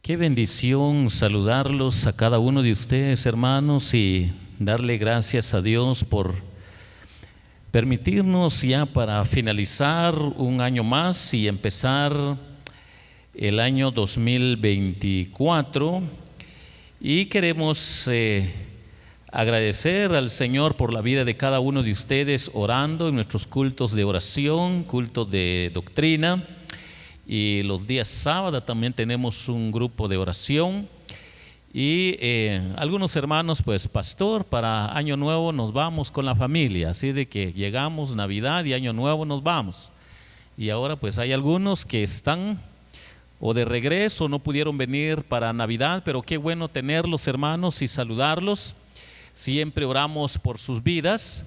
Qué bendición saludarlos a cada uno de ustedes, hermanos, y darle gracias a Dios por permitirnos ya para finalizar un año más y empezar el año 2024. Y queremos agradecer al Señor por la vida de cada uno de ustedes, orando en nuestros cultos de oración, cultos de doctrina. Y los días sábados también tenemos un grupo de oración. Y algunos hermanos, pues pastor, para Año Nuevo nos vamos con la familia. Así de que llegamos Navidad y Año Nuevo nos vamos. Y ahora pues hay algunos que están o de regreso, no pudieron venir para Navidad, pero qué bueno tenerlos, hermanos, y saludarlos. Siempre oramos por sus vidas.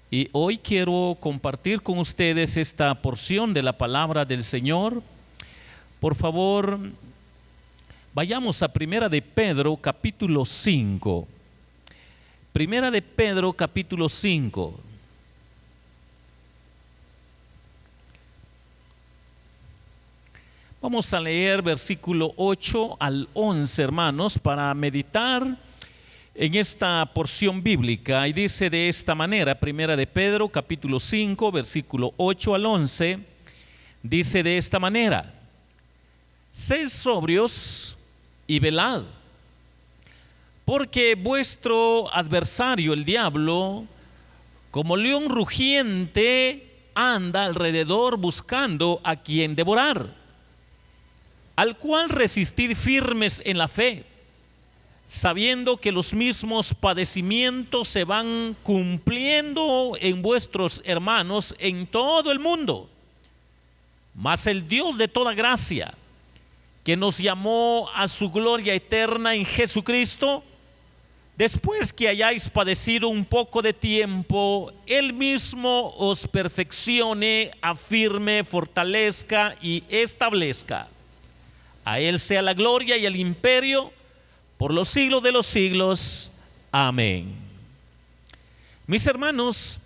Y hoy quiero compartir con ustedes esta porción de la palabra del Señor. Por favor, vayamos a Primera de Pedro, capítulo 5. Primera de Pedro, capítulo 5. Vamos a leer versículo 8 al 11, hermanos, para meditar en esta porción bíblica. Y dice de esta manera, Primera de Pedro, capítulo 5, versículo 8 al 11, dice de esta manera: sed sobrios y velad, porque vuestro adversario, el diablo, como león rugiente, anda alrededor buscando a quien devorar, al cual resistid firmes en la fe, sabiendo que los mismos padecimientos se van cumpliendo en vuestros hermanos en todo el mundo. Mas el Dios de toda gracia, que nos llamó a su gloria eterna en Jesucristo, después que hayáis padecido un poco de tiempo, Él mismo os perfeccione, afirme, fortalezca y establezca. A Él sea la gloria y el imperio por los siglos de los siglos. Amén. Mis hermanos,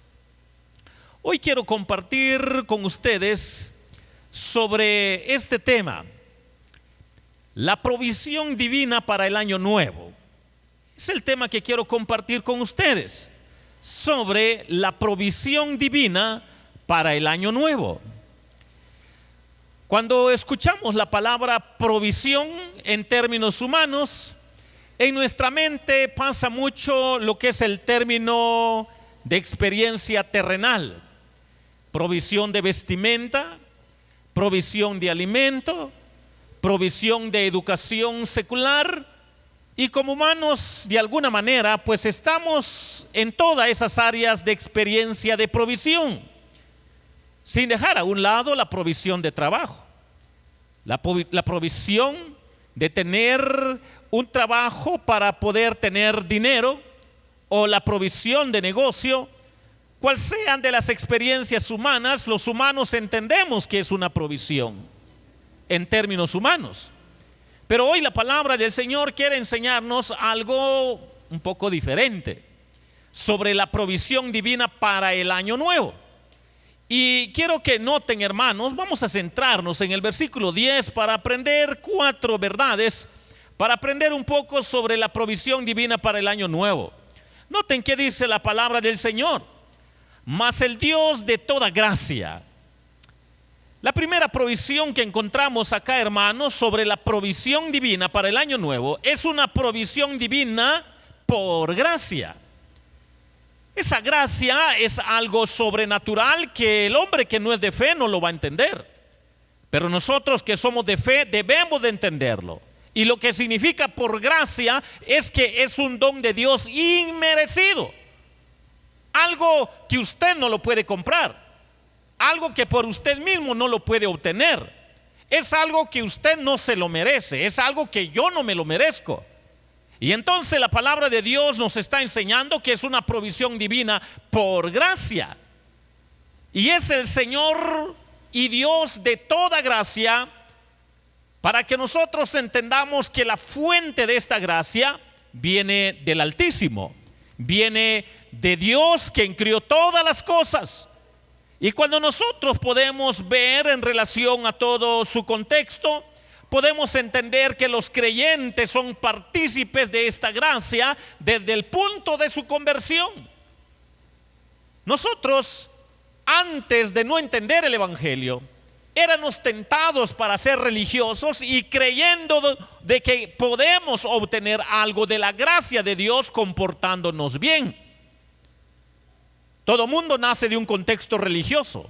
hoy quiero compartir con ustedes sobre este tema: la provisión divina para el año nuevo. Es el tema que quiero compartir con ustedes, sobre la provisión divina para el año nuevo. Cuando escuchamos la palabra provisión en términos humanos, en nuestra mente pasa mucho lo que es el término de experiencia terrenal: provisión de vestimenta, provisión de alimento, provisión de educación secular. Y como humanos, de alguna manera, pues estamos en todas esas áreas de experiencia de provisión, sin dejar a un lado la provisión de trabajo, la provisión de tener un trabajo para poder tener dinero, o la provisión de negocio. Cual sean de las experiencias humanas, los humanos entendemos que es una provisión en términos humanos. Pero hoy la palabra del Señor quiere enseñarnos algo un poco diferente sobre la provisión divina para el año nuevo. Y quiero que noten, hermanos, vamos a centrarnos en el versículo 10 para aprender 4 verdades, para aprender un poco sobre la provisión divina para el año nuevo. Noten qué dice la palabra del Señor: mas el Dios de toda gracia. La primera provisión que encontramos acá, hermanos, sobre la provisión divina para el año nuevo, es una provisión divina por gracia. Esa gracia es algo sobrenatural que el hombre que no es de fe no lo va a entender, pero nosotros que somos de fe debemos de entenderlo. Y lo que significa por gracia es que es un don de Dios inmerecido, algo que usted no lo puede comprar, algo que por usted mismo no lo puede obtener. Es algo que usted no se lo merece, es algo que yo no me lo merezco. Y entonces la palabra de Dios nos está enseñando que es una provisión divina por gracia. Y es el Señor y Dios de toda gracia, para que nosotros entendamos que la fuente de esta gracia viene del Altísimo, viene de Dios, quien crió todas las cosas. Y cuando nosotros podemos ver en relación a todo su contexto, podemos entender que los creyentes son partícipes de esta gracia desde el punto de su conversión. Nosotros, antes de no entender el evangelio, éramos tentados para ser religiosos y creyendo de que podemos obtener algo de la gracia de Dios comportándonos bien. Todo mundo nace de un contexto religioso,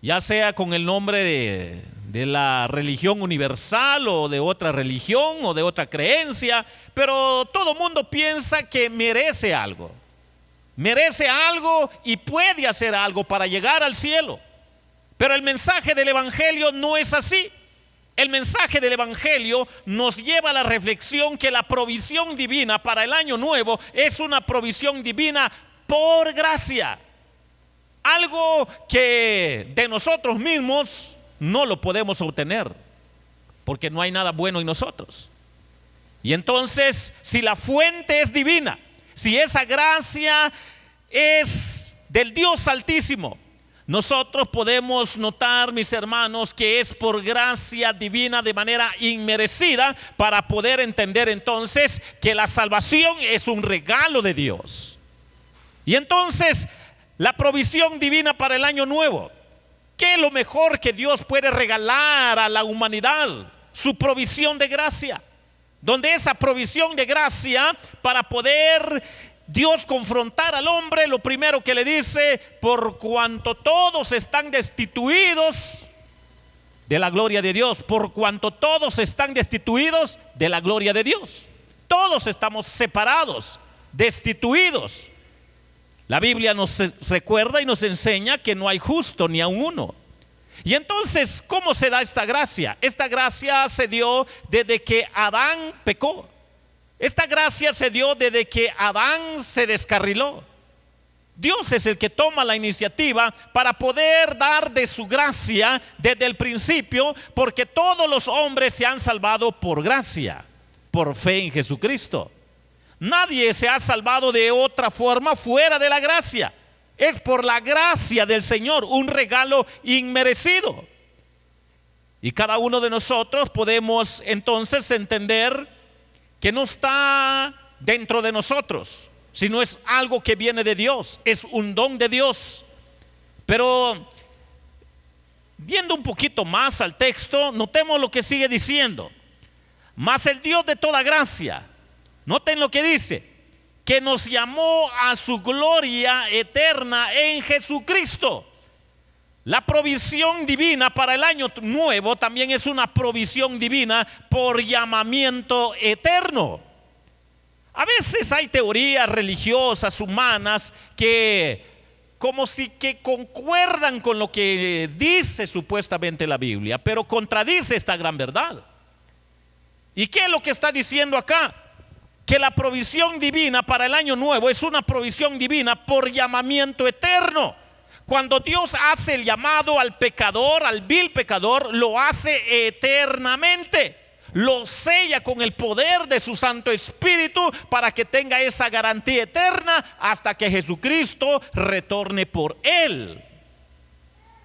ya sea con el nombre de la religión universal o de otra religión o de otra creencia, pero todo mundo piensa que merece algo y puede hacer algo para llegar al cielo. Pero el mensaje del evangelio no es así. El mensaje del evangelio nos lleva a la reflexión que la provisión divina para el año nuevo es una provisión divina por gracia. Algo que de nosotros mismos no lo podemos obtener, porque no hay nada bueno en nosotros. Y entonces, si la fuente es divina, si esa gracia es del Dios Altísimo, nosotros podemos notar, mis hermanos, que es por gracia divina de manera inmerecida, para poder entender entonces que la salvación es un regalo de Dios. Y entonces, la provisión divina para el año nuevo, ¿qué es lo mejor que Dios puede regalar a la humanidad? Su provisión de gracia, donde esa provisión de gracia, para poder Dios confrontar al hombre, lo primero que le dice: por cuanto todos están destituidos de la gloria de Dios, por cuanto todos están destituidos de la gloria de Dios. Todos estamos separados, destituidos. La Biblia nos recuerda y nos enseña que no hay justo ni aun uno. Y entonces, ¿cómo se da esta gracia? Esta gracia se dio desde que Adán pecó. Esta gracia se dio desde que Adán se descarriló. Dios es el que toma la iniciativa para poder dar de su gracia desde el principio, porque todos los hombres se han salvado por gracia, por fe en Jesucristo. Nadie se ha salvado de otra forma fuera de la gracia. Es por la gracia del Señor, un regalo inmerecido. Y cada uno de nosotros podemos entonces entender que no está dentro de nosotros, sino es algo que viene de Dios, es un don de Dios. Pero yendo un poquito más al texto, notemos lo que sigue diciendo: mas el Dios de toda gracia, noten lo que dice, que nos llamó a su gloria eterna en Jesucristo. La provisión divina para el año nuevo también es una provisión divina por llamamiento eterno. A veces hay teorías religiosas humanas que como si que concuerdan con lo que dice supuestamente la Biblia, pero contradice esta gran verdad. ¿Y qué es lo que está diciendo acá? Que la provisión divina para el año nuevo es una provisión divina por llamamiento eterno. Cuando Dios hace el llamado al pecador, al vil pecador, lo hace eternamente. Lo sella con el poder de su Santo Espíritu para que tenga esa garantía eterna hasta que Jesucristo retorne por él.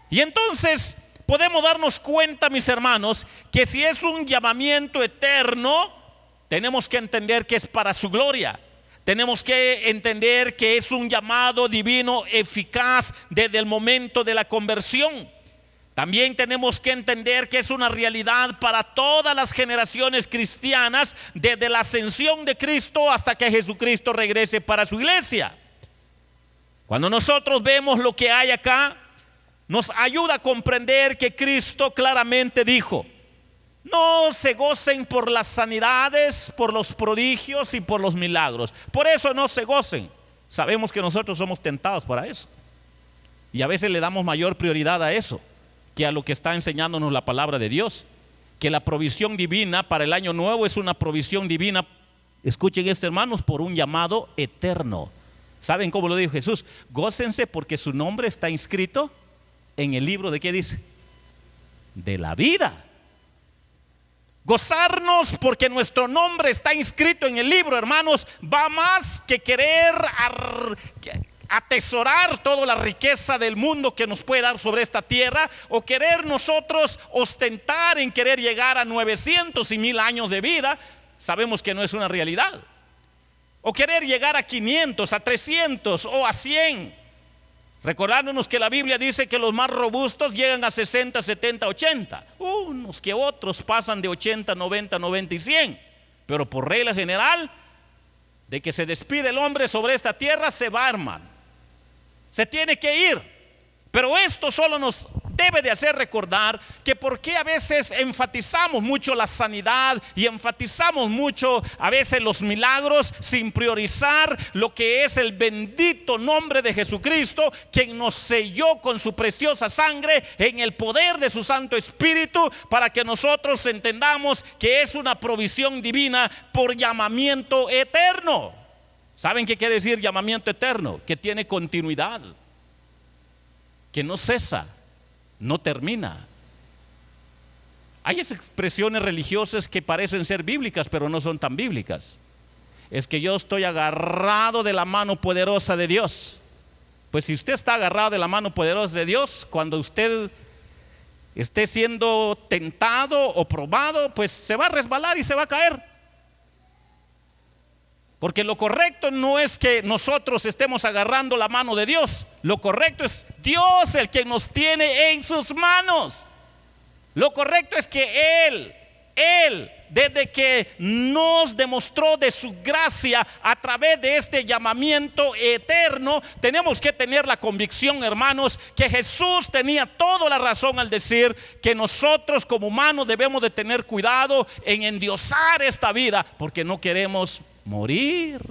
Y entonces podemos darnos cuenta, mis hermanos, que si es un llamamiento eterno, tenemos que entender que es para su gloria. Tenemos que entender que es un llamado divino eficaz desde el momento de la conversión. También tenemos que entender que es una realidad para todas las generaciones cristianas, desde la ascensión de Cristo hasta que Jesucristo regrese para su iglesia. Cuando nosotros vemos lo que hay acá, nos ayuda a comprender que Cristo claramente dijo: no se gocen por las sanidades, por los prodigios y por los milagros. Por eso no se gocen. Sabemos que nosotros somos tentados para eso. Y a veces le damos mayor prioridad a eso que a lo que está enseñándonos la palabra de Dios. Que la provisión divina para el año nuevo es una provisión divina, escuchen esto, hermanos, por un llamado eterno. ¿Saben cómo lo dijo Jesús? Gócense porque su nombre está inscrito en el libro ¿de qué dice? De la vida. Gozarnos porque nuestro nombre está inscrito en el libro, hermanos, va más que querer atesorar toda la riqueza del mundo que nos puede dar sobre esta tierra, o querer nosotros ostentar en querer llegar a 900 y 1000 años de vida. Sabemos que no es una realidad. O querer llegar a 500, a 300 o a 100. Recordándonos que la Biblia dice que los más robustos llegan a 60, 70, 80. Unos que otros pasan de 80, 90, 90 y 100. Pero por regla general, de que se despide el hombre sobre esta tierra, se va, hermano. Se tiene que ir. Pero esto solo nos debe de hacer recordar que por qué a veces enfatizamos mucho la sanidad y enfatizamos mucho a veces los milagros, sin priorizar lo que es el bendito nombre de Jesucristo, quien nos selló con su preciosa sangre en el poder de su Santo Espíritu, para que nosotros entendamos que es una provisión divina por llamamiento eterno. ¿Saben qué quiere decir llamamiento eterno? Que tiene continuidad, que no cesa, no termina. Hay expresiones religiosas que parecen ser bíblicas, pero no son tan bíblicas. Es que yo estoy agarrado de la mano poderosa de Dios. Pues si usted está agarrado de la mano poderosa de Dios, cuando usted esté siendo tentado o probado, pues se va a resbalar y se va a caer. Porque lo correcto no es que nosotros estemos agarrando la mano de Dios. Lo correcto es Dios el que nos tiene en sus manos. Lo correcto es que Él, desde que nos demostró de su gracia a través de este llamamiento eterno, tenemos que tener la convicción, hermanos, que Jesús tenía toda la razón al decir que nosotros como humanos debemos de tener cuidado en endiosar esta vida, porque no queremos morir.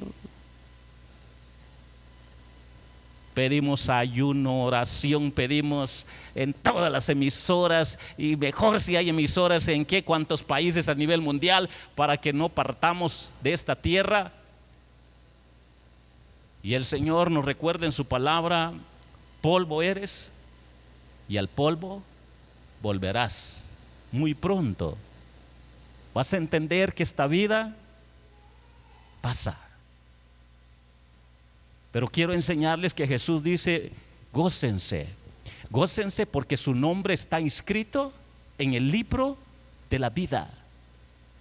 Pedimos ayuno, oración, pedimos en todas las emisoras, y mejor si hay emisoras en cuántos países a nivel mundial, para que no partamos de esta tierra. Y el Señor nos recuerda en su palabra: polvo eres y al polvo volverás. Muy pronto vas a entender que esta vida pasa. Pero quiero enseñarles que Jesús dice: gócense, gócense porque su nombre está inscrito en el libro de la vida.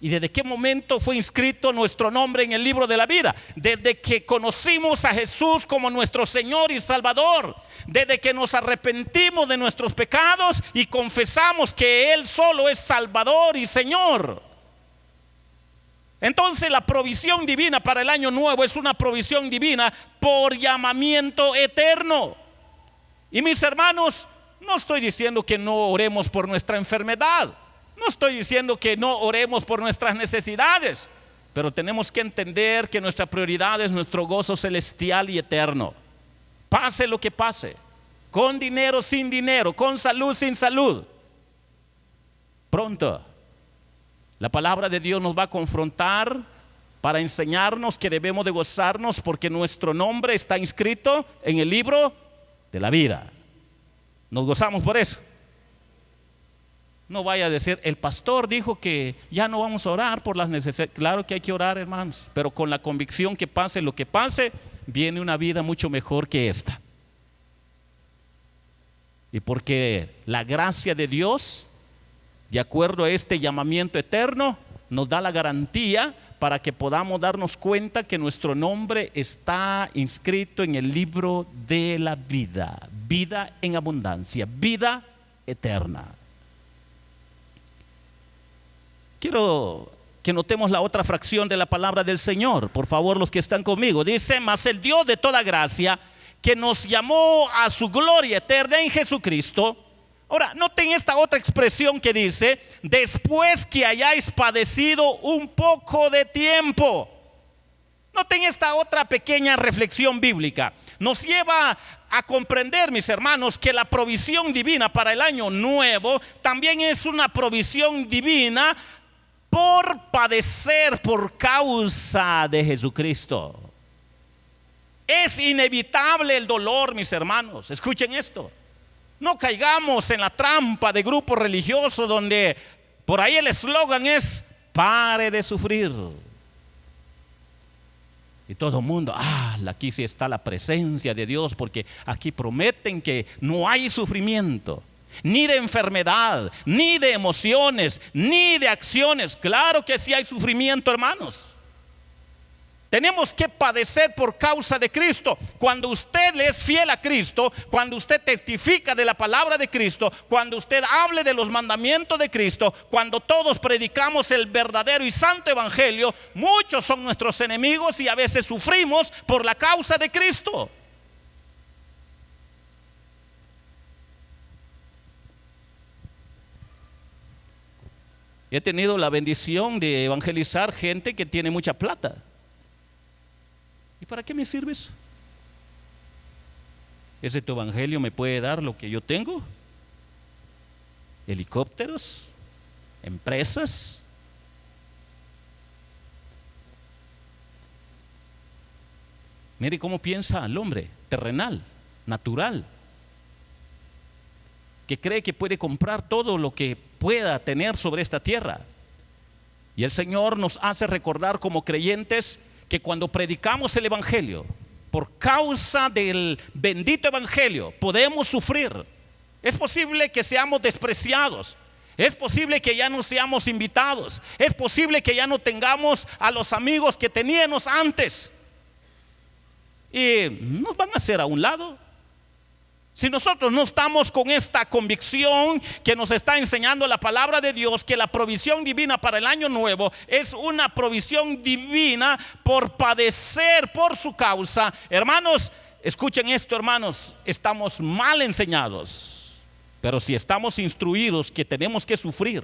¿Y desde qué momento fue inscrito nuestro nombre en el libro de la vida? Desde que conocimos a Jesús como nuestro Señor y Salvador, desde que nos arrepentimos de nuestros pecados y confesamos que Él solo es Salvador y Señor. Entonces la provisión divina para el año nuevo es una provisión divina por llamamiento eterno. Y mis hermanos, no estoy diciendo que no oremos por nuestra enfermedad, no estoy diciendo que no oremos por nuestras necesidades, pero tenemos que entender que nuestra prioridad es nuestro gozo celestial y eterno. Pase lo que pase, con dinero, sin dinero, con salud, sin salud. Pronto la palabra de Dios nos va a confrontar para enseñarnos que debemos de gozarnos porque nuestro nombre está inscrito en el libro de la vida. Nos gozamos por eso. No vaya a decir: el pastor dijo que ya no vamos a orar por las necesidades. Claro que hay que orar, hermanos, pero con la convicción que pase lo que pase, viene una vida mucho mejor que esta. Y porque la gracia de Dios, de acuerdo a este llamamiento eterno, nos da la garantía para que podamos darnos cuenta que nuestro nombre está inscrito en el libro de la vida, vida en abundancia, vida eterna. Quiero que notemos la otra fracción de la palabra del Señor, por favor, los que están conmigo. Dice: mas el Dios de toda gracia, que nos llamó a su gloria eterna en Jesucristo. Ahora, noten esta otra expresión que dice: después que hayáis padecido un poco de tiempo. Noten esta otra pequeña reflexión bíblica. Nos lleva a comprender, mis hermanos, que la provisión divina para el año nuevo también es una provisión divina por padecer por causa de Jesucristo. Es inevitable el dolor, mis hermanos. Escuchen esto. No caigamos en la trampa de grupos religiosos donde por ahí el eslogan es: pare de sufrir. Y todo el mundo, aquí sí está la presencia de Dios, porque aquí prometen que no hay sufrimiento, ni de enfermedad, ni de emociones, ni de acciones. Claro que sí hay sufrimiento, hermanos. Tenemos que padecer por causa de Cristo. Cuando usted le es fiel a Cristo, cuando usted testifica de la palabra de Cristo, cuando usted hable de los mandamientos de Cristo, cuando todos predicamos el verdadero y santo evangelio, muchos son nuestros enemigos y a veces sufrimos por la causa de Cristo. He tenido la bendición de evangelizar gente que tiene mucha plata. ¿Y para qué me sirve eso? ¿Ese tu evangelio me puede dar lo que yo tengo? Helicópteros, empresas. Mire cómo piensa el hombre terrenal, natural, que cree que puede comprar todo lo que pueda tener sobre esta tierra. Y el Señor nos hace recordar como creyentes que cuando predicamos el evangelio, por causa del bendito evangelio, podemos sufrir. Es posible que seamos despreciados, es posible que ya no seamos invitados, es posible que ya no tengamos a los amigos que teníamos antes y nos van a hacer a un lado. Si nosotros no estamos con esta convicción que nos está enseñando la palabra de Dios, que la provisión divina para el año nuevo es una provisión divina por padecer por su causa, hermanos, escuchen esto, hermanos, estamos mal enseñados. Pero si estamos instruidos que tenemos que sufrir,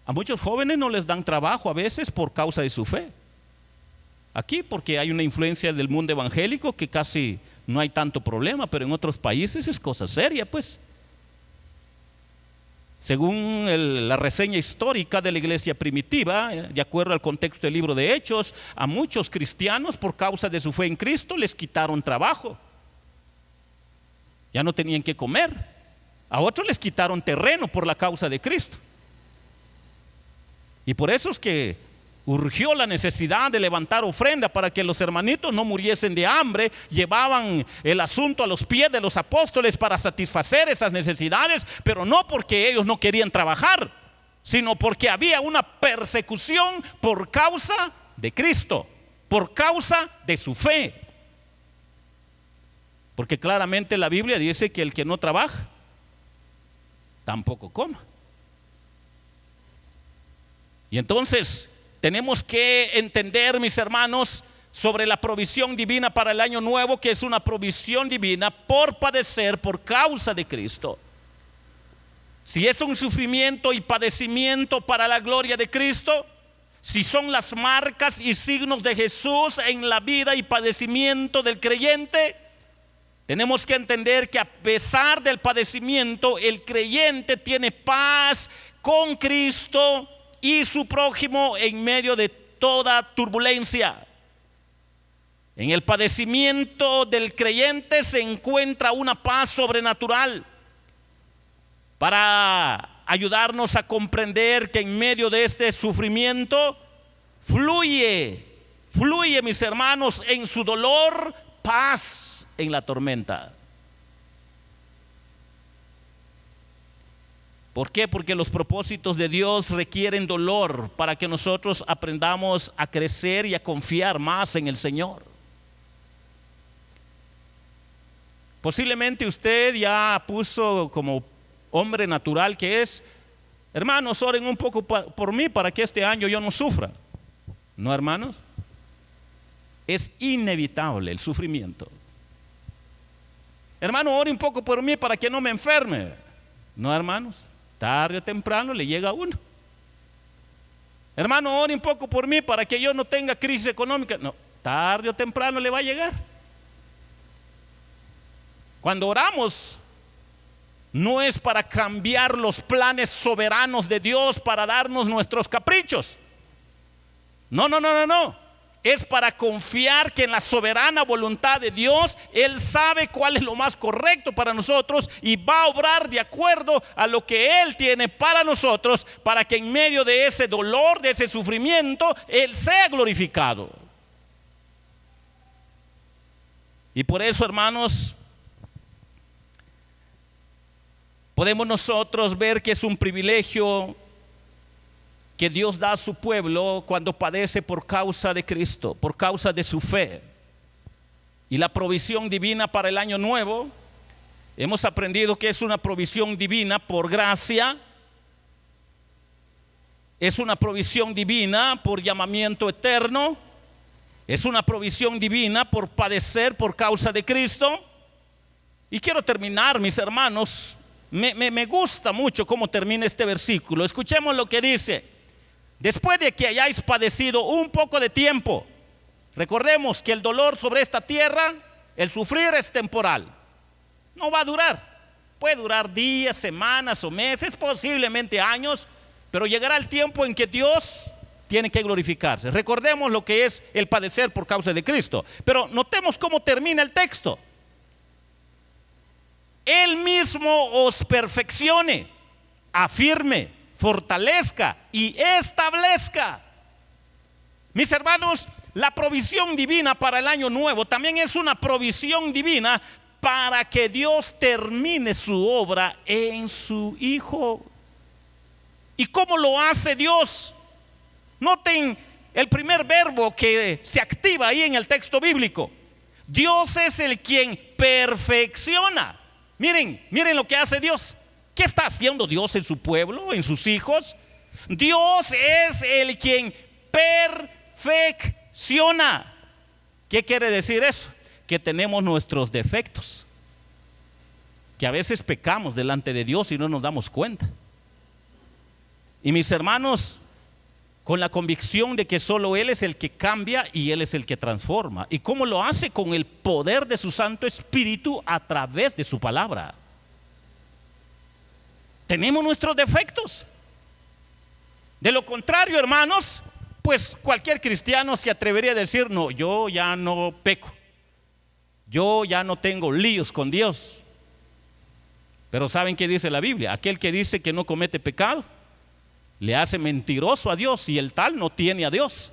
a muchos jóvenes no les dan trabajo a veces por causa de su fe. Aquí porque hay una influencia del mundo evangélico que casi no hay tanto problema, pero en otros países es cosa seria, pues. Según la reseña histórica de la iglesia primitiva, de acuerdo al contexto del libro de Hechos, a muchos cristianos por causa de su fe en Cristo les quitaron trabajo. Ya no tenían que comer. A otros les quitaron terreno por la causa de Cristo. Y por eso es que urgió la necesidad de levantar ofrenda para que los hermanitos no muriesen de hambre. Llevaban el asunto a los pies de los apóstoles para satisfacer esas necesidades, pero no porque ellos no querían trabajar, sino porque había una persecución por causa de Cristo, por causa de su fe. Porque claramente la Biblia dice que el que no trabaja tampoco coma. Y entonces tenemos que entender, mis hermanos, sobre la provisión divina para el año nuevo, que es una provisión divina por padecer por causa de Cristo. Si es un sufrimiento y padecimiento para la gloria de Cristo, si son las marcas y signos de Jesús en la vida y padecimiento del creyente, tenemos que entender que a pesar del padecimiento, el creyente tiene paz con Cristo y su prójimo en medio de toda turbulencia. En el padecimiento del creyente se encuentra una paz sobrenatural para ayudarnos a comprender que en medio de este sufrimiento fluye, mis hermanos, en su dolor, paz en la tormenta. ¿Por qué? Porque los propósitos de Dios requieren dolor para que nosotros aprendamos a crecer y a confiar más en el Señor. Posiblemente usted ya puso como hombre natural que es: hermanos, oren un poco por mí para que este año yo no sufra. No, hermanos, es inevitable el sufrimiento. Hermano, ore un poco por mí para que no me enferme. No, hermanos, tarde o temprano le llega a uno. Hermano, ore un poco por mí para que yo no tenga crisis económica. No, tarde o temprano le va a llegar. Cuando oramos, no es para cambiar los planes soberanos de Dios para darnos nuestros caprichos. No. es para confiar que en la soberana voluntad de Dios, Él sabe cuál es lo más correcto para nosotros y va a obrar de acuerdo a lo que Él tiene para nosotros, para que en medio de ese dolor, de ese sufrimiento, Él sea glorificado. Y por eso, hermanos, podemos nosotros ver que es un privilegio que Dios da a su pueblo cuando padece por causa de Cristo, por causa de su fe. Y la provisión divina para el año nuevo, hemos aprendido que es una provisión divina por gracia, es una provisión divina por llamamiento eterno, es una provisión divina por padecer por causa de Cristo. Y quiero terminar, mis hermanos, me gusta mucho cómo termina este versículo. Escuchemos lo que dice: después de que hayáis padecido un poco de tiempo. Recordemos que el dolor sobre esta tierra, el sufrir, es temporal, no va a durar. Puede durar días, semanas o meses, posiblemente años, pero llegará el tiempo en que Dios tiene que glorificarse. Recordemos lo que es el padecer por causa de Cristo. Pero notemos cómo termina el texto: Él mismo os perfeccione, afirme, fortalezca y establezca. Mis hermanos, la provisión divina para el año nuevo también es una provisión divina para que Dios termine su obra en su Hijo. ¿Y cómo lo hace Dios? Noten el primer verbo que se activa ahí en el texto bíblico. Dios es el quien perfecciona. Miren lo que hace Dios. ¿Qué está haciendo Dios en su pueblo, en sus hijos? Dios es el quien perfecciona. ¿Qué quiere decir eso? Que tenemos nuestros defectos, que a veces pecamos delante de Dios y no nos damos cuenta. Y mis hermanos, con la convicción de que solo Él es el que cambia y Él es el que transforma. ¿Y cómo lo hace? Con el poder de su Santo Espíritu a través de su palabra. Tenemos nuestros defectos. De lo contrario, hermanos, pues cualquier cristiano se atrevería a decir: no, yo ya no peco, yo ya no tengo líos con Dios. Pero ¿saben qué dice la Biblia? Aquel que dice que no comete pecado le hace mentiroso a Dios, y el tal no tiene a Dios.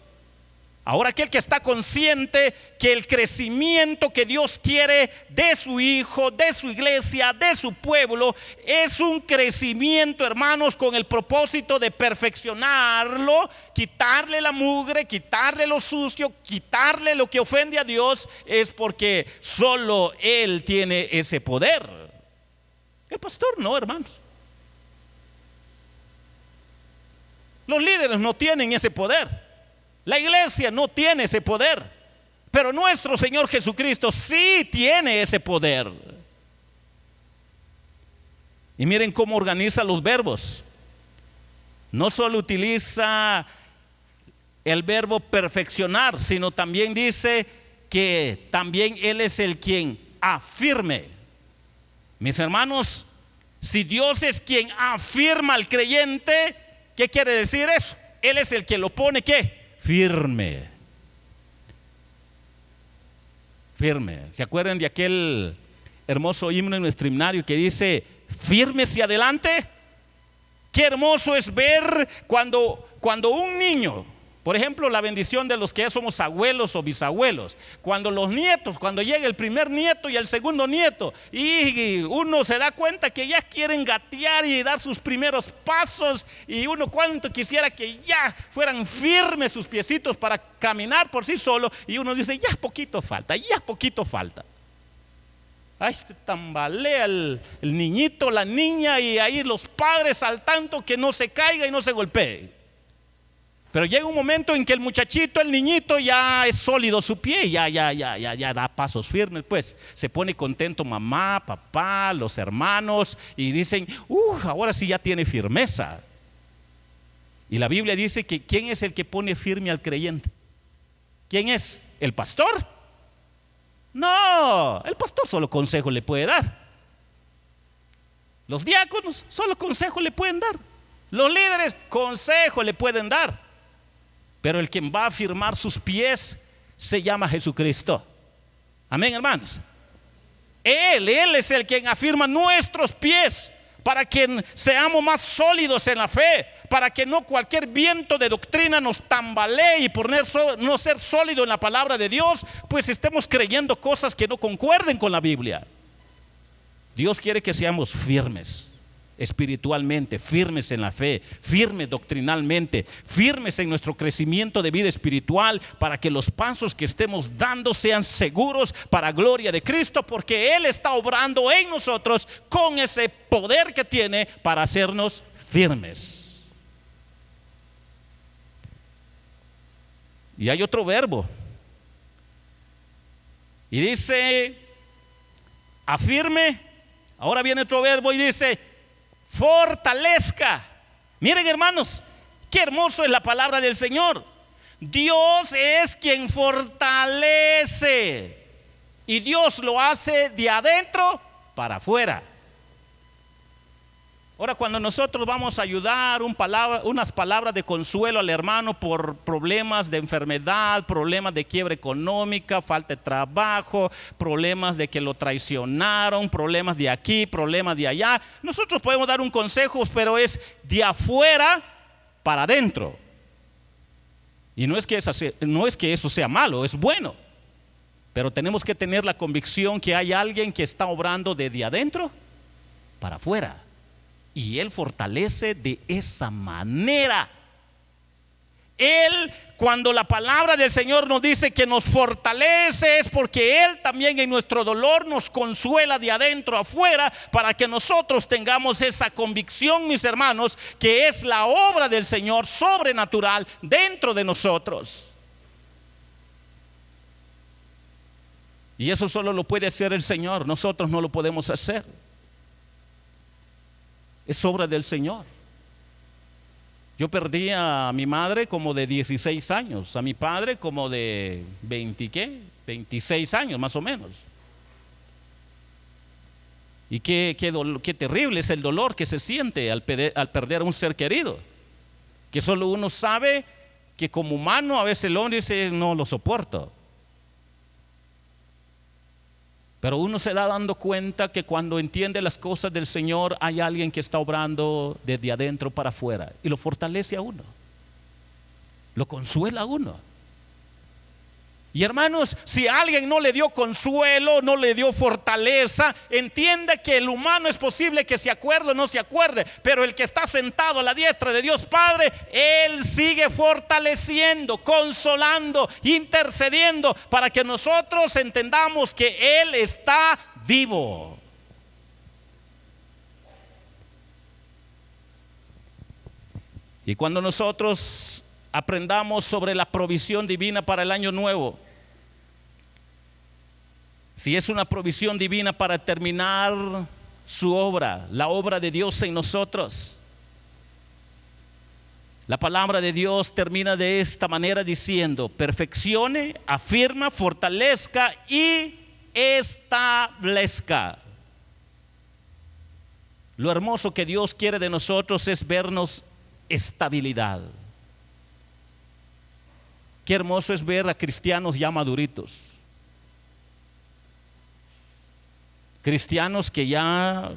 Ahora, aquel que está consciente que el crecimiento que Dios quiere de su Hijo, de su iglesia, de su pueblo, es un crecimiento, hermanos, con el propósito de perfeccionarlo, quitarle la mugre, quitarle lo sucio, quitarle lo que ofende a Dios, es porque solo Él tiene ese poder. El pastor no, hermanos. Los líderes no tienen ese poder. La iglesia no tiene ese poder. Pero nuestro Señor Jesucristo sí tiene ese poder. Y miren cómo organiza los verbos. No solo utiliza el verbo perfeccionar, sino también dice que también Él es el quien afirme. Mis hermanos, si Dios es quien afirma al creyente, ¿qué quiere decir eso? Él es el que lo pone, ¿qué? Firme. Firme. ¿Se acuerdan de aquel hermoso himno en nuestro himnario que dice: firme hacia adelante? Qué hermoso es ver cuando un niño, por ejemplo, la bendición de los que ya somos abuelos o bisabuelos, cuando los nietos, cuando llega el primer nieto y el segundo nieto, y uno se da cuenta que ya quieren gatear y dar sus primeros pasos, y uno cuánto quisiera que ya fueran firmes sus piecitos para caminar por sí solo, y uno dice: ya poquito falta, ya poquito falta. Ahí se tambalea el niñito, la niña, y ahí los padres al tanto que no se caiga y no se golpee. Pero llega un momento en que el muchachito, el niñito, ya es sólido su pie, ya da pasos firmes, pues se pone contento mamá, papá, los hermanos, y dicen: ahora sí ya tiene firmeza. Y la Biblia dice que ¿quién es el que pone firme al creyente? ¿Quién es? ¿El pastor? No, el pastor solo consejo le puede dar. Los diáconos solo consejo le pueden dar. Los líderes consejo le pueden dar. pero el quien va a afirmar sus pies se llama Jesucristo. Amén, hermanos. Él es el quien afirma nuestros pies para que seamos más sólidos en la fe, para que no cualquier viento de doctrina nos tambalee y por no ser sólido en la palabra de Dios, pues estemos creyendo cosas que no concuerden con la Biblia. Dios quiere que seamos firmes espiritualmente, firmes en la fe, firmes doctrinalmente, firmes en nuestro crecimiento de vida espiritual, para que los pasos que estemos dando sean seguros para gloria de Cristo, porque Él está obrando en nosotros con ese poder que tiene para hacernos firmes. Y hay otro verbo, y dice afirme. Ahora viene otro verbo y dice fortalezca. Miren, hermanos, qué hermoso es la palabra del Señor. Dios es quien fortalece, y Dios lo hace de adentro para afuera. Ahora, cuando nosotros vamos a ayudar unas palabras de consuelo al hermano por problemas de enfermedad, problemas de quiebra económica, falta de trabajo, problemas de que lo traicionaron, problemas de aquí, problemas de allá, nosotros podemos dar un consejo, pero es de afuera para adentro. Y no es que eso sea malo, es bueno, pero tenemos que tener la convicción que hay alguien que está obrando de adentro para afuera. Y Él fortalece de esa manera. Él, cuando la palabra del Señor nos dice que nos fortalece, es porque Él también en nuestro dolor nos consuela de adentro a afuera, para que nosotros tengamos esa convicción, mis hermanos, que es la obra del Señor sobrenatural dentro de nosotros. Y eso solo lo puede hacer el Señor, nosotros no lo podemos hacer. Es obra del Señor. Yo perdí a mi madre como de 16 años, a mi padre como de 26 años más o menos. Y qué terrible es el dolor que se siente al perder a un ser querido, que solo uno sabe que como humano a veces el hombre dice no lo soporto. Pero uno se da dando cuenta que cuando entiende las cosas del Señor, hay alguien que está obrando desde adentro para afuera y lo fortalece a uno, lo consuela a uno. Y hermanos, si alguien no le dio consuelo, no le dio fortaleza, entienda que el humano es posible que se acuerde o no se acuerde, pero el que está sentado a la diestra de Dios Padre, Él sigue fortaleciendo, consolando, intercediendo, para que nosotros entendamos que Él está vivo. Y cuando nosotros aprendamos sobre la provisión divina para el año nuevo, si es una provisión divina para terminar su obra, la obra de Dios en nosotros, la palabra de Dios termina de esta manera diciendo: perfeccione, afirma, fortalezca y establezca. Lo hermoso que Dios quiere de nosotros es vernos estabilidad. Qué hermoso es ver a cristianos ya maduritos, cristianos que ya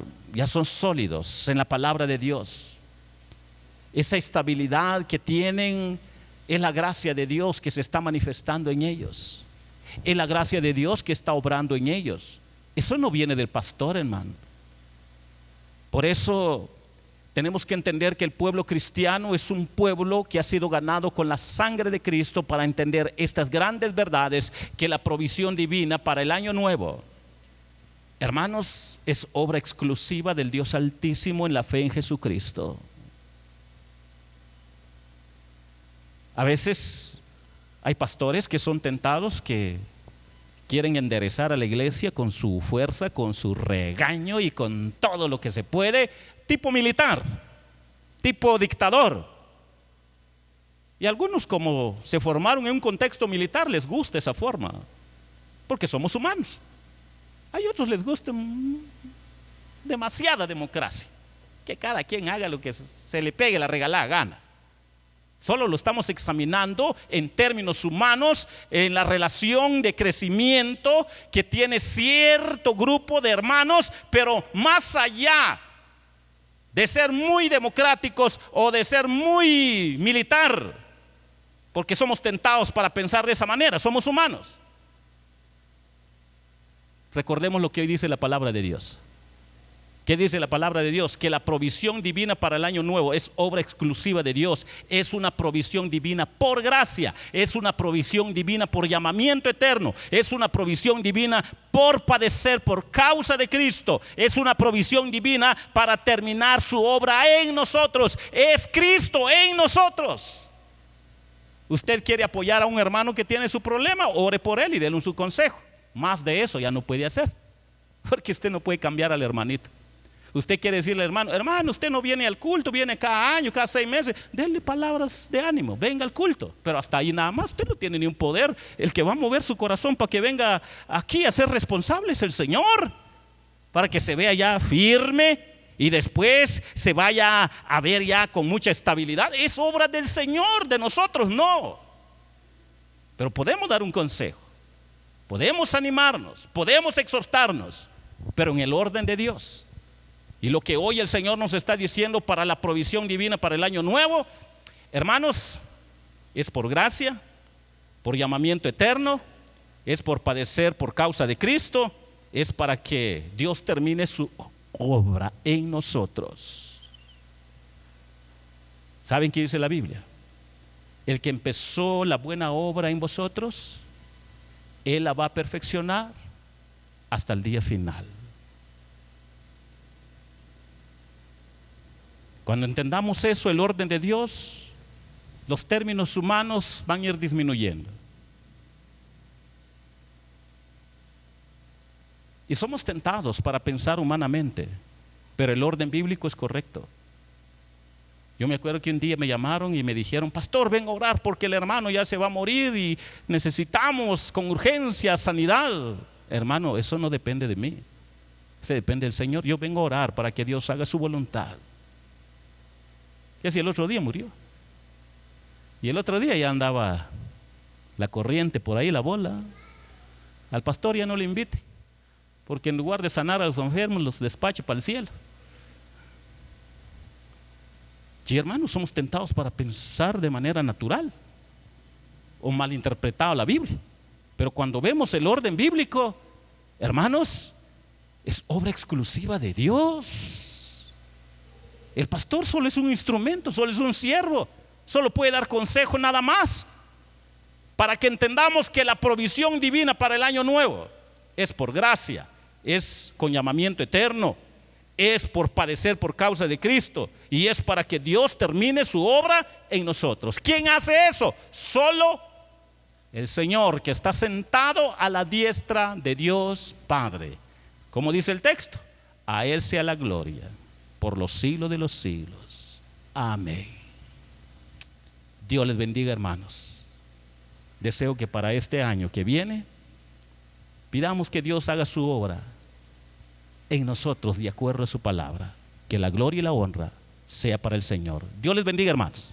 son sólidos en la palabra de Dios. Esa estabilidad que tienen es la gracia de Dios que se está manifestando en ellos, es la gracia de Dios que está obrando en ellos. Eso no viene del pastor, hermano. Por eso tenemos que entender que el pueblo cristiano es un pueblo que ha sido ganado con la sangre de Cristo, para entender estas grandes verdades, que la provisión divina para el año nuevo, hermanos, es obra exclusiva del Dios Altísimo en la fe en Jesucristo. A veces hay pastores que son tentados, que quieren enderezar a la iglesia con su fuerza, con su regaño y con todo lo que se puede, tipo militar, tipo dictador. Y algunos, como se formaron en un contexto militar, les gusta esa forma, porque somos humanos. Hay otros les gusta demasiada democracia, que cada quien haga lo que se le pegue la regalada gana. Solo lo estamos examinando en términos humanos, en la relación de crecimiento que tiene cierto grupo de hermanos, pero más allá de ser muy democráticos o de ser muy militar, porque somos tentados para pensar de esa manera, somos humanos. Recordemos lo que hoy dice la palabra de Dios. ¿Qué dice la palabra de Dios? Que la provisión divina para el año nuevo es obra exclusiva de Dios. Es una provisión divina por gracia. Es una provisión divina por llamamiento eterno. Es una provisión divina por padecer por causa de Cristo. Es una provisión divina para terminar su obra en nosotros. Es Cristo en nosotros. Usted quiere apoyar a un hermano que tiene su problema, ore por él y déle su consejo. Más de eso ya no puede hacer, porque usted no puede cambiar al hermanito. Usted quiere decirle, hermano, usted no viene al culto, viene cada año, cada 6 meses, denle palabras de ánimo, venga al culto. Pero hasta ahí nada más, usted no tiene ni un poder. El que va a mover su corazón para que venga aquí a ser responsable es el Señor, para que se vea ya firme y después se vaya a ver ya con mucha estabilidad. Es obra del Señor, de nosotros no. Pero podemos dar un consejo, podemos animarnos, podemos exhortarnos, pero en el orden de Dios. Y lo que hoy el Señor nos está diciendo para la provisión divina para el año nuevo, hermanos, es por gracia, por llamamiento eterno, es por padecer por causa de Cristo, es para que Dios termine su obra en nosotros. ¿Saben qué dice la Biblia? El que empezó la buena obra en vosotros, Él la va a perfeccionar hasta el día final. Cuando entendamos eso, el orden de Dios, los términos humanos van a ir disminuyendo. Y somos tentados para pensar humanamente, pero el orden bíblico es correcto. Yo me acuerdo que un día me llamaron y me dijeron, pastor, ven a orar porque el hermano ya se va a morir y necesitamos con urgencia sanidad. Hermano, eso no depende de mí, eso depende del Señor. Yo vengo a orar para que Dios haga su voluntad. Y así el otro día murió. Y el otro día ya andaba la corriente por ahí, la bola. Al pastor ya no le invite, porque en lugar de sanar a los enfermos, los despache para el cielo. Sí, hermanos, somos tentados para pensar de manera natural o malinterpretado la Biblia. Pero cuando vemos el orden bíblico, hermanos, es obra exclusiva de Dios. El pastor solo es un instrumento, solo es un siervo, solo puede dar consejo nada más. Para que entendamos que la provisión divina para el año nuevo es por gracia, es con llamamiento eterno, es por padecer por causa de Cristo y es para que Dios termine su obra en nosotros. ¿Quién hace eso? Solo el Señor, que está sentado a la diestra de Dios Padre. Como dice el texto, a Él sea la gloria por los siglos de los siglos. Amén. Dios les bendiga, hermanos. Deseo que para este año que viene pidamos que Dios haga su obra en nosotros de acuerdo a su palabra. Que la gloria y la honra sea para el Señor. Dios les bendiga, hermanos.